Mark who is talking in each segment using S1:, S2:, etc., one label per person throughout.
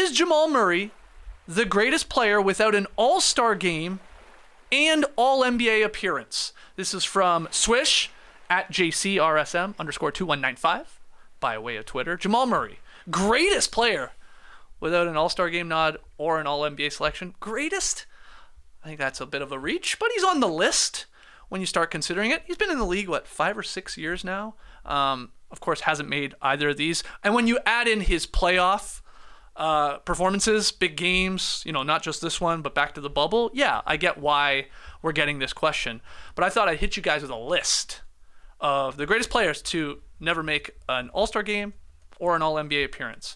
S1: Is Jamal Murray the greatest player without an all-star game and all-NBA appearance? This is from Swish at JCRSM_2195 by way of Twitter. Jamal Murray, greatest player without an all-star game nod or an all-NBA selection. Greatest? I think that's a bit of a reach, but he's on the list when you start considering it. He's been in the league, 5 or 6 years now? Of course, hasn't made either of these. And when you add in his playoff performances, big games, not just this one, but back to the bubble, yeah, I get why we're getting this question. But I thought I'd hit you guys with a list of the greatest players to never make an all-star game or an all-NBA appearance.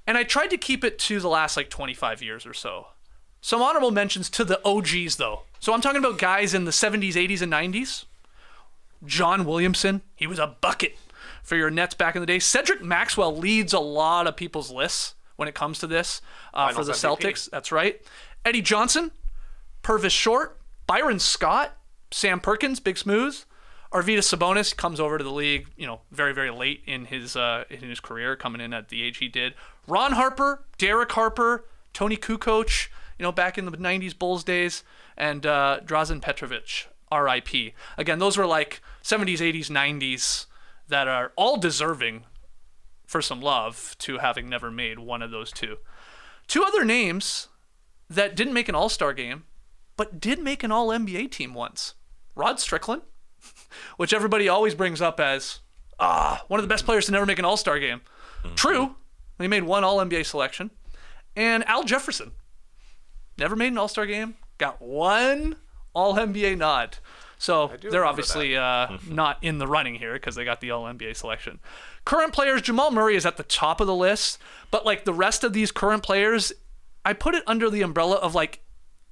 S1: And I tried to keep it to the last 25 years or so. Some honorable mentions to the OGs, though. So I'm talking about guys in the 70s, 80s, and 90s. John Williamson, he was a bucket for your Nets back in the day. Cedric Maxwell leads a lot of people's lists when it comes to this for the Celtics. That's right. Eddie Johnson, Purvis Short, Byron Scott, Sam Perkins, Big Smooth. Arvydas Sabonis comes over to the league, very, very late in his career, coming in at the age he did. Ron Harper, Derek Harper, Tony Kukoc, back in the 90s Bulls days, and Drazen Petrovic, R.I.P. Again, those were 70s, 80s, 90s that are all deserving for some love to having never made one of those two. Two other names that didn't make an all-star game, but did make an all-NBA team once. Rod Strickland, which everybody always brings up as one of the best players to never make an all-star game. Mm-hmm. True. He made one all-NBA selection. And Al Jefferson, never made an all-star game, got one all-NBA nod. So they're obviously not in the running here because they got the all-NBA selection. Current players, Jamal Murray is at the top of the list, but the rest of these current players, I put it under the umbrella of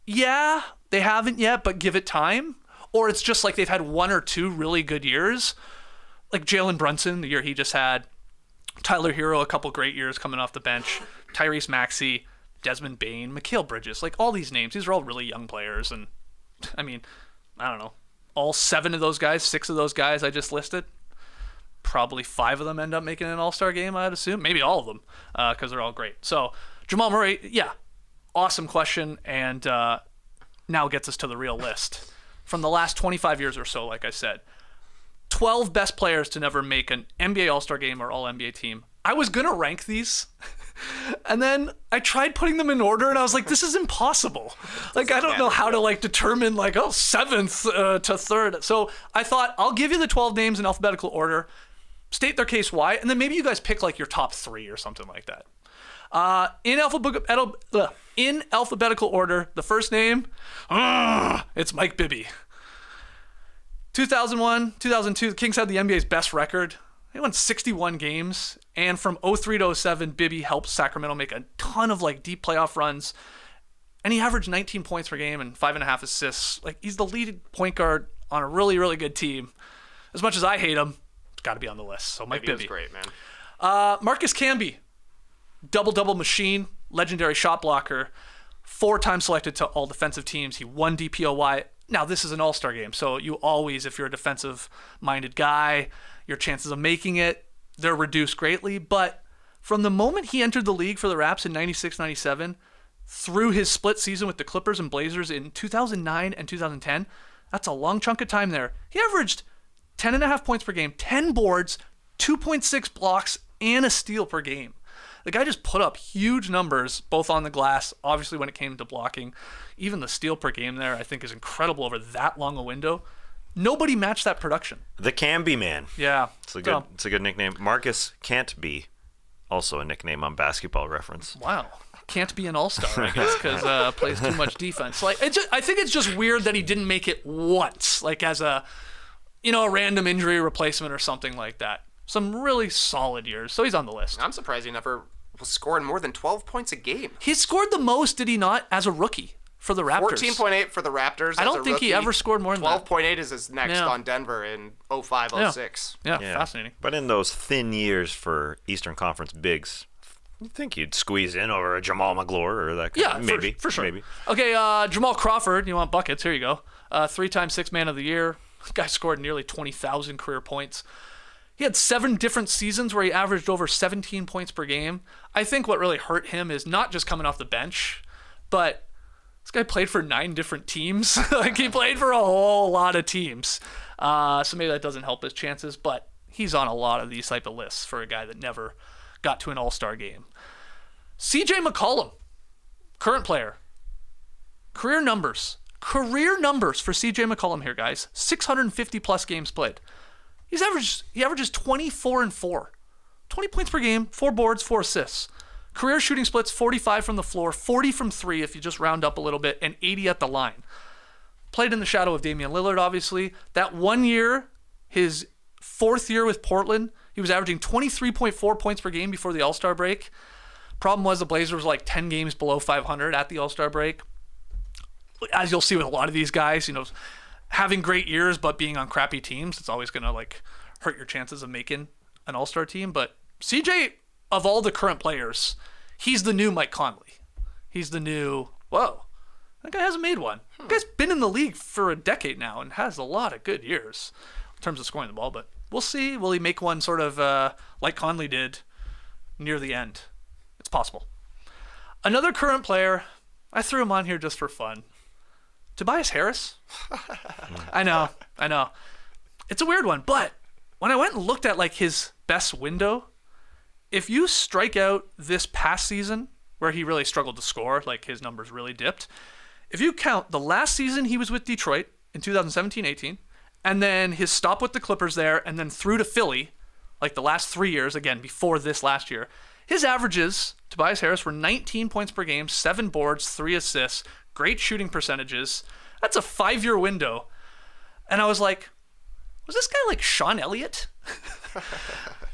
S1: yeah, they haven't yet, but give it time. Or it's just they've had one or two really good years. Jalen Brunson, the year he just had. Tyler Hero, a couple great years coming off the bench. Tyrese Maxey, Desmond Bane, Mikal Bridges. All these names, these are all really young players. And, I don't know. All 7 of those guys, 6 of those guys I just listed, probably 5 of them end up making an all-star game, I'd assume. Maybe all of them, because they're all great. So, Jamal Murray, yeah, awesome question. And now gets us to the real list. From the last 25 years or so, like I said, 12 best players to never make an NBA All-Star game or All-NBA team. I was going to rank these, and then I tried putting them in order, and I was like, this is impossible. I don't know how to, determine, 7th to 3rd. So I thought, I'll give you the 12 names in alphabetical order, state their case why, and then maybe you guys pick, your top 3 or something like that. In alphabetical order, the first name, it's Mike Bibby. 2001, 2002, the Kings had the NBA's best record. They won 61 games, and from 03 to 07, Bibby helped Sacramento make a ton of deep playoff runs, and he averaged 19 points per game and 5.5 assists. He's the lead point guard on a really, really good team. As much as I hate him, it's got to be on the list. So Mike Bibby.
S2: Great, man.
S1: Marcus Camby, double-double machine, legendary shot blocker, 4-time selected to all defensive teams. He won DPOY. Now, this is an all-star game, so you always, if you're a defensive-minded guy, your chances of making it, they're reduced greatly. But from the moment he entered the league for the Raps in 96-97 through his split season with the Clippers and Blazers in 2009 and 2010, that's a long chunk of time there. He averaged 10.5 points per game, 10 boards, 2.6 blocks, and a steal per game. The guy just put up huge numbers, both on the glass, obviously when it came to blocking. Even the steal per game there, I think, is incredible over that long a window. Nobody matched that production.
S3: The Camby Man.
S1: Yeah.
S3: It's a good nickname. Marcus Can't Be, also a nickname on Basketball Reference.
S1: Wow. Can't be an all-star, I guess, because plays too much defense. I think it's just weird that he didn't make it once, as a random injury replacement or something like that. Some really solid years. So he's on the list.
S2: I'm surprised he never was scoring more than 12 points a game.
S1: He scored the most, did he not, as a rookie for the Raptors?
S2: 14.8 for the Raptors.
S1: I don't think he ever scored more than that.
S2: 12.8 is his next on Denver in 05-06.
S1: Yeah, fascinating.
S3: But in those thin years for Eastern Conference bigs, you'd think you'd squeeze in over a Jamal McGlure or that kind of, maybe.
S1: For sure.
S3: Maybe.
S1: Okay, Jamal Crawford, you want buckets, here you go. 3-time Sixth Man of the Year. Guy scored nearly 20,000 career points. He had 7 different seasons where he averaged over 17 points per game. I think what really hurt him is not just coming off the bench, but this guy played for 9 different teams. Like, he played for a whole lot of teams. So maybe that doesn't help his chances, but he's on a lot of these type of lists for a guy that never got to an All-Star game. CJ McCollum, current player. Career numbers for CJ McCollum here, guys. 650 plus games played. He averages 24 and 4. 20 points per game, 4 boards, 4 assists. Career shooting splits, 45 from the floor, 40 from 3 if you just round up a little bit, and 80 at the line. Played in the shadow of Damian Lillard, obviously. That 1 year, his 4th year with Portland, he was averaging 23.4 points per game before the All-Star break. Problem was the Blazers were like 10 games below 500 at the All-Star break. As you'll see with a lot of these guys, having great years but being on crappy teams, it's always going to like hurt your chances of making an All-Star team. But CJ, of all the current players, he's the new Mike Conley. He's the new, whoa, that guy hasn't made one. That guy's been in the league for a decade now and has a lot of good years in terms of scoring the ball. But we'll see. Will he make one sort of like Conley did near the end? It's possible. Another current player, I threw him on here just for fun. Tobias Harris. I know. It's a weird one, but when I went and looked at like his best window, if you strike out this past season where he really struggled to score, like his numbers really dipped, if you count the last season he was with Detroit in 2017-18, and then his stop with the Clippers there, and then through to Philly, like the last 3 years, again, before this last year, his averages, Tobias Harris, were 19 points per game, 7 boards, 3 assists, great shooting percentages. That's a 5-year window. And I was like, was this guy like Sean Elliott?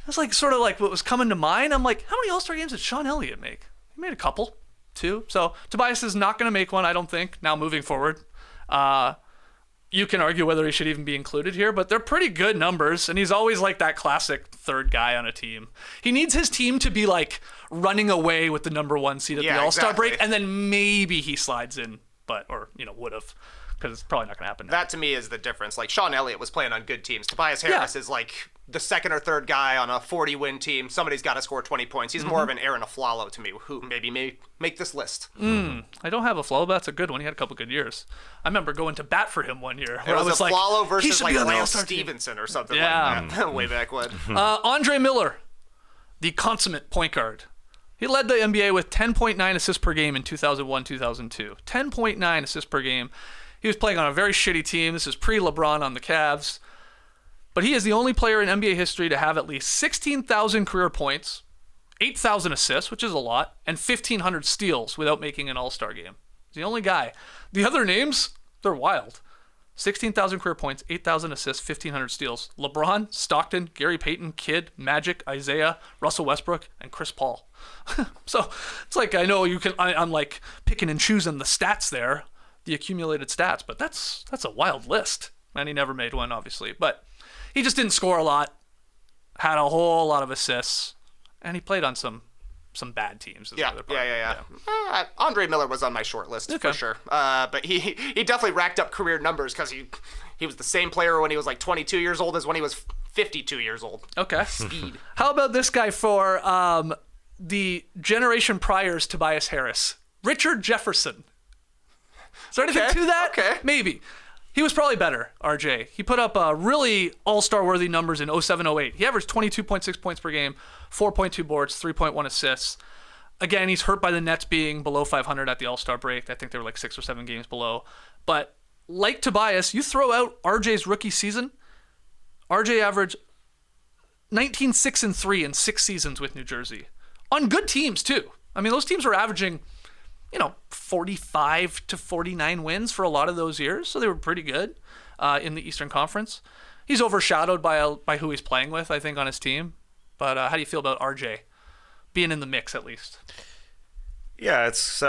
S1: That's like sort of like what was coming to mind. I'm like, how many All-Star games did Sean Elliott make? He made a couple, 2. So Tobias is not going to make one, I don't think, now moving forward. You can argue whether he should even be included here, but they're pretty good numbers, and he's always like that classic third guy on a team. He needs his team to be like running away with the number 1 seed at the All-Star break, and then maybe he slides in, or would have, because it's probably not going to happen now.
S2: That to me is the difference. Like, Sean Elliott was playing on good teams. Tobias Harris is like the second or third guy on a 40-win team. Somebody's got to score 20 points. He's more of an Aaron Aflalo to me, who maybe may make this list.
S1: I don't have Aflalo, but that's a good one. He had a couple good years. I remember going to bat for him one year.
S2: It was Aflalo
S1: like,
S2: versus like Lance Stevenson or something like that way back when.
S1: Andre Miller, the consummate point guard. He led the NBA with 10.9 assists per game in 2001-2002. 10.9 assists per game. He was playing on a very shitty team. This is pre-LeBron on the Cavs. But he is the only player in NBA history to have at least 16,000 career points, 8,000 assists, which is a lot, and 1,500 steals without making an All-Star game. He's the only guy. The other names, they're wild. 16,000 career points, 8,000 assists, 1,500 steals. LeBron, Stockton, Gary Payton, Kidd, Magic, Isaiah, Russell Westbrook, and Chris Paul. So it's like, I know I'm like picking and choosing the stats there, the accumulated stats, but that's a wild list. And he never made one, obviously. But he just didn't score a lot, had a whole lot of assists, and he played on some bad teams.
S2: Yeah. Andre Miller was on my short list for sure. But he definitely racked up career numbers because he was the same player when he was like 22 years old as when he was 52 years old.
S1: Okay. Speed. How about this guy for the generation prior's Tobias Harris? Richard Jefferson. Is there anything to that?
S2: Okay.
S1: Maybe. He was probably better, RJ. He put up really all-star worthy numbers in 07-08. He averaged 22.6 points per game, 4.2 boards, 3.1 assists. Again, he's hurt by the Nets being below 500 at the All-Star break. I think they were like 6 or 7 games below. But like Tobias, you throw out RJ's rookie season, RJ averaged 19-6-3 in 6 seasons with New Jersey. On good teams, too. I mean, those teams were averaging 45 to 49 wins for a lot of those years, so they were pretty good in the Eastern Conference. He's overshadowed by who he's playing with, I think, on his team. But how do you feel about RJ being in the mix, at least?
S3: Yeah, it's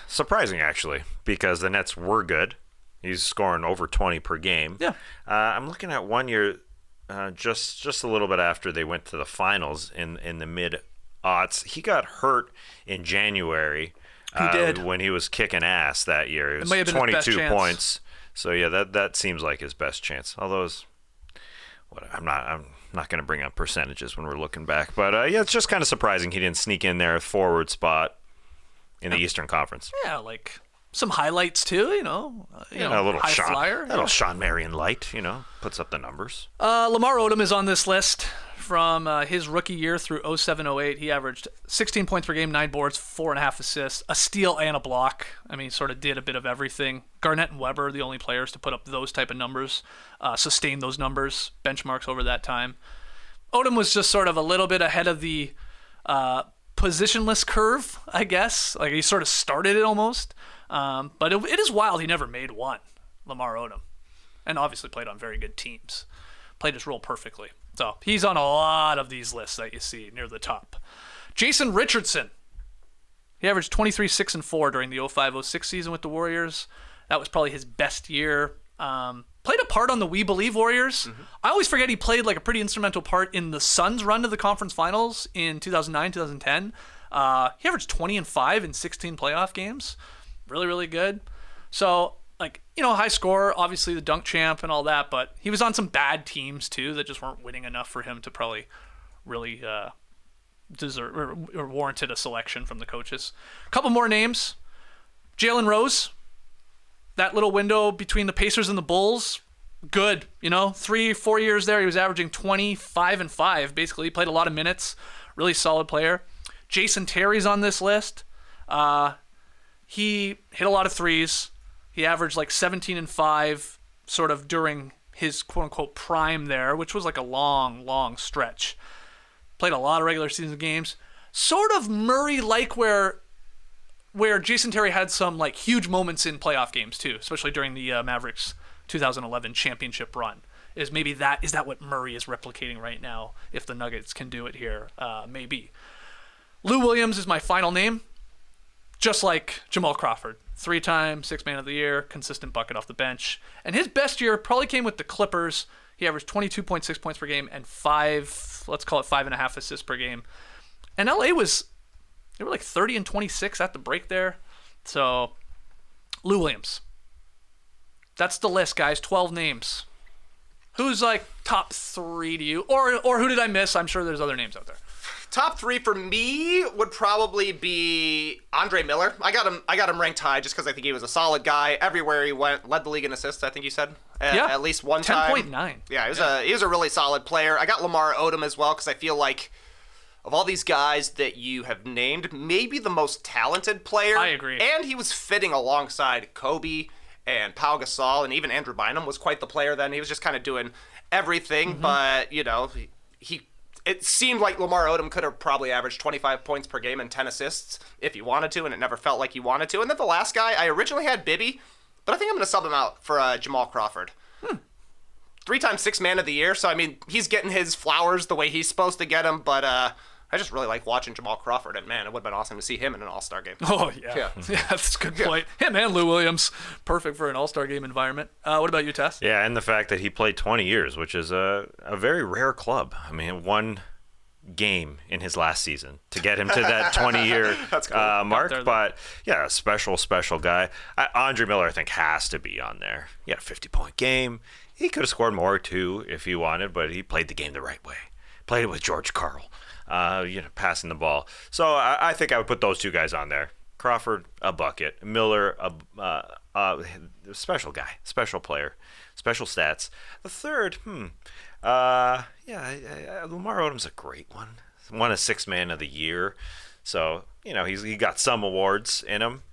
S3: surprising, actually, because the Nets were good. He's scoring over 20 per game.
S1: Yeah.
S3: I'm looking at 1 year, just a little bit after they went to the finals in the mid-aughts. He got hurt in January.
S1: He did.
S3: When he was kicking ass that year. It was
S1: might have been his best
S3: 22
S1: chance.
S3: points. So, yeah, that seems like his best chance. Although I'm not going to bring up percentages when we're looking back, but yeah, it's just kind of surprising he didn't sneak in there forward spot in the Eastern Conference.
S1: Yeah, like some highlights too,
S3: A little
S1: high
S3: Sean,
S1: flyer.
S3: a little Sean Marion light, puts up the numbers.
S1: Lamar Odom is on this list from his rookie year through 07-08. He averaged 16 points per game, 9 boards, 4.5 assists, a steal and a block. I mean, sort of did a bit of everything. Garnett and Weber, the only players to put up those type of numbers, sustain those numbers, benchmarks over that time. Odom was just sort of a little bit ahead of the positionless curve, I guess. Like he sort of started it almost. But it is wild he never made one, Lamar Odom. And obviously played on very good teams. Played his role perfectly. So he's on a lot of these lists that you see near the top. Jason Richardson. He averaged 23, 6, and 4 during the 05-06 season with the Warriors. That was probably his best year. Played a part on the We Believe Warriors. Mm-hmm. I always forget he played like a pretty instrumental part in the Suns' run to the conference finals in 2009, 2010. He averaged 20 and 5 in 16 playoff games. Really, really good. So, high scorer, obviously the dunk champ and all that, but he was on some bad teams too that just weren't winning enough for him to probably really deserve or warranted a selection from the coaches. A couple more names. Jalen Rose. That little window between the Pacers and the Bulls, good. 3-4 years there, he was averaging 25 and 5. Basically, he played a lot of minutes. Really solid player. Jason Terry's on this list. He hit a lot of threes. He averaged like 17 and 5 sort of during his quote-unquote prime there, which was like a long, long stretch. Played a lot of regular season games. Sort of Murray-like where Jason Terry had some like huge moments in playoff games too, especially during the Mavericks 2011 championship run. Is that what Murray is replicating right now? If the Nuggets can do it here, maybe. Lou Williams is my final name. Just like Jamal Crawford, 3-time Sixth-Man of the Year, consistent bucket off the bench. And his best year probably came with the Clippers. He averaged 22.6 points per game and 5.5 assists per game. And LA they were like 30 and 26 at the break there. So, Lou Williams. That's the list, guys. 12 names. Who's like top 3 to you? Or who did I miss? I'm sure there's other names out there.
S2: Top 3 for me would probably be Andre Miller. I got him ranked high just because I think he was a solid guy. Everywhere he went, led the league in assists, I think you said. At least one time.
S1: 10.9.
S2: Yeah, he was a really solid player. I got Lamar Odom as well because I feel like of all these guys that you have named, maybe the most talented player.
S1: I agree.
S2: And he was fitting alongside Kobe and Pau Gasol, and even Andrew Bynum was quite the player then. He was just kind of doing everything, but, it seemed like Lamar Odom could have probably averaged 25 points per game and 10 assists if he wanted to, and it never felt like he wanted to. And then the last guy, I originally had Bibby, but I think I'm going to sub him out for Jamal Crawford. 3-time Sixth-Man of the Year, so, he's getting his flowers the way he's supposed to get them, but I just really like watching Jamal Crawford, and, man, it would have been awesome to see him in an All-Star game.
S1: Oh, yeah. Yeah, that's a good point. Him and Lou Williams, perfect for an All-Star game environment. What about you, Tess?
S3: Yeah, and the fact that he played 20 years, which is a very rare club. One game in his last season to get him to that 20-year cool. Mark. There, but, yeah, a special guy. Andre Miller, I think, has to be on there. He had a 50-point game. He could have scored more, too, if he wanted, but he played the game the right way. Played it with George Karl. Passing the ball. So I think I would put those two guys on there. Crawford, a bucket. Miller, a special guy, special player, special stats. The third, Lamar Odom's a great one. Won a Sixth-Man of the Year. So, he got some awards in him.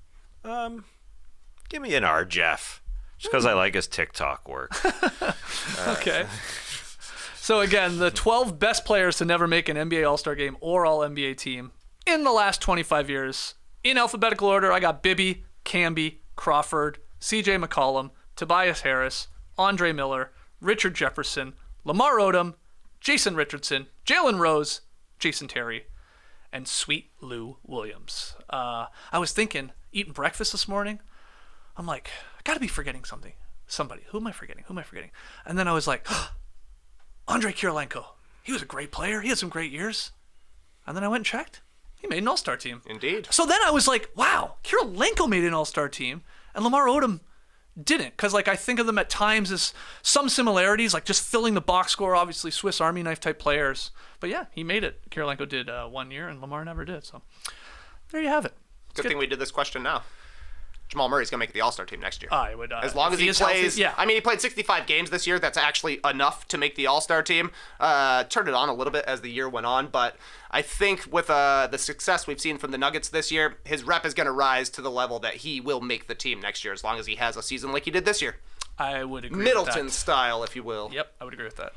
S3: Give me an R, Jeff. Just because I like his TikTok work.
S1: Okay. So again, the 12 best players to never make an NBA All-Star game or All-NBA team in the last 25 years. In alphabetical order, I got Bibby, Camby, Crawford, CJ McCollum, Tobias Harris, Andre Miller, Richard Jefferson, Lamar Odom, Jason Richardson, Jalen Rose, Jason Terry, and sweet Lou Williams. I was thinking, eating breakfast this morning, I'm like, I gotta be forgetting somebody. Who am I forgetting? And then I was like, Andrei Kirilenko. He was a great player. He had some great years. And then I went and checked. He made an All-Star team.
S2: Indeed.
S1: So then I was like, wow, Kirilenko made an All-Star team. And Lamar Odom didn't, because like I think of them at times as some similarities, like just filling the box score, obviously Swiss Army knife type players. But yeah, he made it. Kirilenko did 1 year, and Lamar never did. So there you have it.
S2: Good thing we did this question now. Jamal Murray's going to make the All-Star team next year.
S1: I would.
S2: As long as he plays.
S1: Healthy, yeah.
S2: I mean, he played 65 games this year. That's actually enough to make the All-Star team. Turned it on a little bit as the year went on, but I think with the success we've seen from the Nuggets this year, his rep is going to rise to the level that he will make the team next year as long as he has a season like he did this year.
S1: I would agree
S2: Middleton
S1: with that.
S2: style, if you will.
S1: Yep, I would agree with that.